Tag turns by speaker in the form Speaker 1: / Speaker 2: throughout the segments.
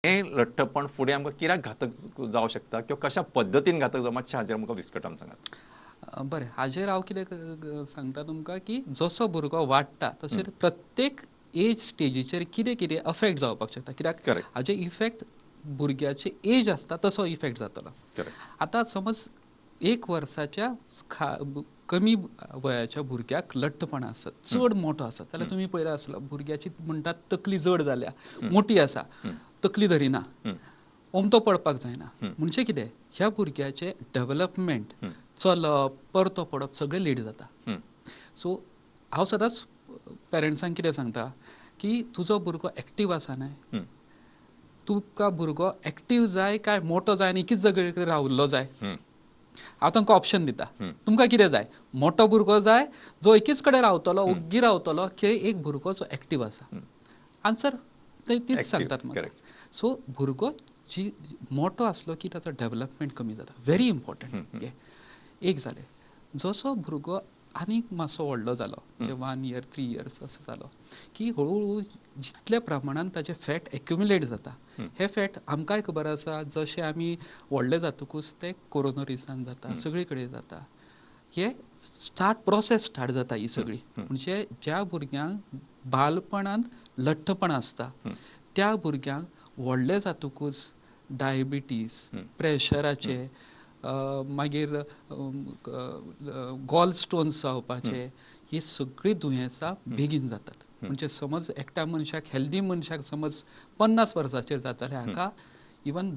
Speaker 1: हे लठ्ठपण फुडें आमकां कित्याक घातक जावं शकता किंवा कशा पद्दतीन घातक जावं मातशें हाजेर आमकां विस्कटान सांगात.
Speaker 2: बरें, हाजेर हांव कितें सांगता तुमकां की जसो भुरगो वाडटा तशें प्रत्येक एज स्टेजीचेर कितें कितें अफेक्ट जावपाक शकता, कित्याक
Speaker 1: करेक्ट.
Speaker 2: हाजे इफेक्ट भुरग्याचे एज आसता तसो इफेक्ट जातलो.
Speaker 1: करेक्ट.
Speaker 2: आतां समज 1 वर्साच्या कमी वयाच्या भुरग्याक लठ्ठपण आसत, चड मोठो आसत जाल्यार तुमी पळयला आसतलो भुरग्याची म्हणटात तकली जड जाल्या, मोठी आसा, तकली धरिना, ओमतो पडपाक जायना. म्हणजे कितें, ह्या भुरग्याचे डेव्हलपमेंट, चलप, परतो पडप सगळें लेट जाता. सो हांव सदांच पेरंट्सांक कितें सांगता की तुजो भुरगो एक्टीव आसा न्हय, तुका भुरगो एक्टीव जाय काय मोठो जाय आनी एकीच जाग्यार राविल्लो जाय, हांव तांकां ऑप्शन दिता. तुमकां कितें जाय, मोठो भुरगो जाय जो एकीच कडेन रावतलो, ओग्गी रावतलो, की एक भुरगो जो एक्टीव आसा? आन्सर तीच सांगतात म्हाका. सो भुरगो जी मोठो आसलो की ताचो डेव्हलपमेंट कमी जाता, व्हेरी इम्पॉर्टंट. एक जालें. जसो भुरगो आनीक मातसो व्हडलो जालो, म्हणजे 1 year 3 years असो जालो की हळू जितल्या प्रमाणान ताचे फॅट एक्युमुलेट जाता, हे फॅट आमकांय खबर आसा, जशें आमी व्हडले जातकूच ते कोरोनरीसान जाता, सगळे कडेन जाता. हे प्रोसेस स्टार्ट जाता ही सगळी. म्हणजे ज्या भुरग्यांक बालपणान लठ्ठपण आसता त्या भुरग्यांक व्हडले जातकूच डायबिटीज, प्रेशराचे, मागीर गॉल स्टोन्स जावपाचे, ही सगळीं दुयेंसां बेगीन जातात. म्हणजे समज एकट्या मनशाक, हेल्दी मनशाक समज 50 वर्साचेर जाता जाल्यार हाका इवन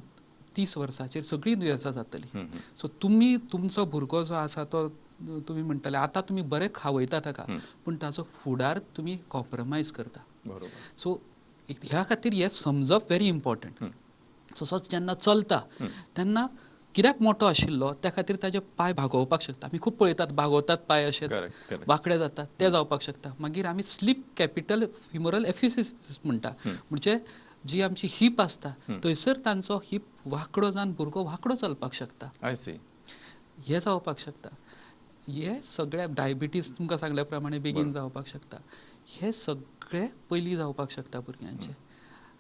Speaker 2: 30 वर्साचेर सगळीं दुयेंसां जातलीं. सो तुमी तुमचो भुरगो जो आसा तो तुमी म्हणटले आतां तुमी बरें खावयता ताका, पूण ताचो फुडार तुमी कॉम्प्रमायज करता. सो ह्या खातीर हें समजप व्हेरी इम्पॉर्टंट. तसोच जेन्ना चलता तेन्ना कित्याक मोठो आशिल्लो त्या खातीर ताजे पांय भागोवपाक शकता. आमी खूब पळयतात भागोवतात पांय अशेच वांकडे जातात, ते जावपाक शकता. मागीर आमी स्लीप कॅपिटल फिमोरल एफिसिस म्हणटा, म्हणजे जी आमची हीप आसता थंयसर तांचो हीप वांकडो जावन भुरगो वांकडो चलपाक शकता. हें जावपाक शकता. हे सगळे डायबिटीज तुमकां सांगल्या प्रमाणे बेगीन जावपाक शकता. हे सगळे पयलीं जावपाक शकता भुरग्यांचे.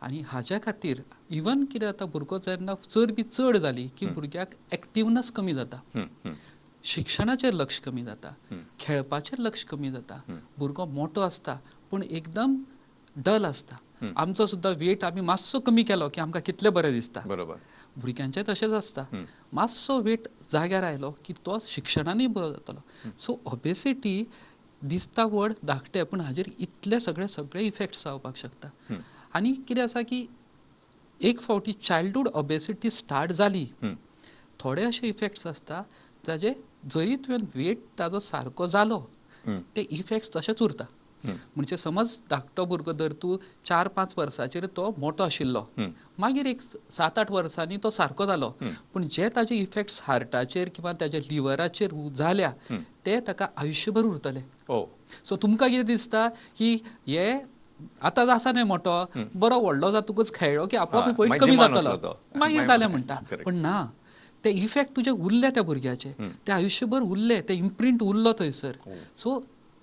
Speaker 2: आनी हाच्या खातीर इवन कितें जाता, भुरगो जेन्ना चड जाली की भुरग्याक एक्टिवनस कमी जाता, शिक्षणाचेर लक्ष कमी जाता, खेळपाचेर लक्ष कमी जाता. भुरगो मोठो आसता पूण एकदम डल आसता. आमचो सुद्दां वेट आमी मातसो कमी केलो की आमकां कितलें बरें दिसता. भुरग्यांचें तशेंच आसता. मातसो वेट जाग्यार आयलो की तो शिक्षणानूय बरो जातलो. सो ओबेसिटी दिसता व्हड धाकटें, पूण हाजेर इतले सगळे इफेक्ट्स जावपाक शकता. आनी कितें आसा की एक फावटी चायल्डहूड ओबेसिटी स्टार्ट जाली, थोडे अशे इफेक्ट्स आसता जाचे जरी तुवें वेट ताजो सारको जालो, ते इफेक्ट्स तशेंच उरता. म्हणजे समज धाकटो भुरगो धर तूं 4-5 वर्साचेर तो मोठो आशिल्लो, मागीर एक 7-8 वर्सांनी तो सारको जालो, पूण जे ताजे इफेक्ट्स हार्टाचेर किंवा ताज्या लिव्हराचेर जाल्या ते ताका आयुश्यभर उरतले. सो तुमकां कितें दिसता की हे आतां आसा न्हय मोठो, बरो व्हडलो जातकूच खेळ्ळो की आपोआप वेट कमी जातलो, मागीर जालें म्हणटा. पण ना, ते इफेक्ट तुजे उरले त्या भुरग्याचे, ते आयुश्यभर उरले, ते इम्प्रिंट उरलो थंयसर. सो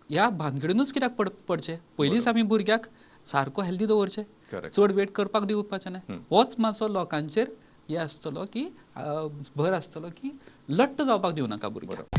Speaker 2: ह्या भानगडीनूच कित्याक पडचें, पयलींच आमी भुरग्याक सारको हेल्दी दवरचें, चड वेट करपाक दिवपाचें न्हय. होच मातसो लोकांचेर हें आसतलो की भर आसतलो की लठ्ठ जावपाक दिवनाका भुरग्याक.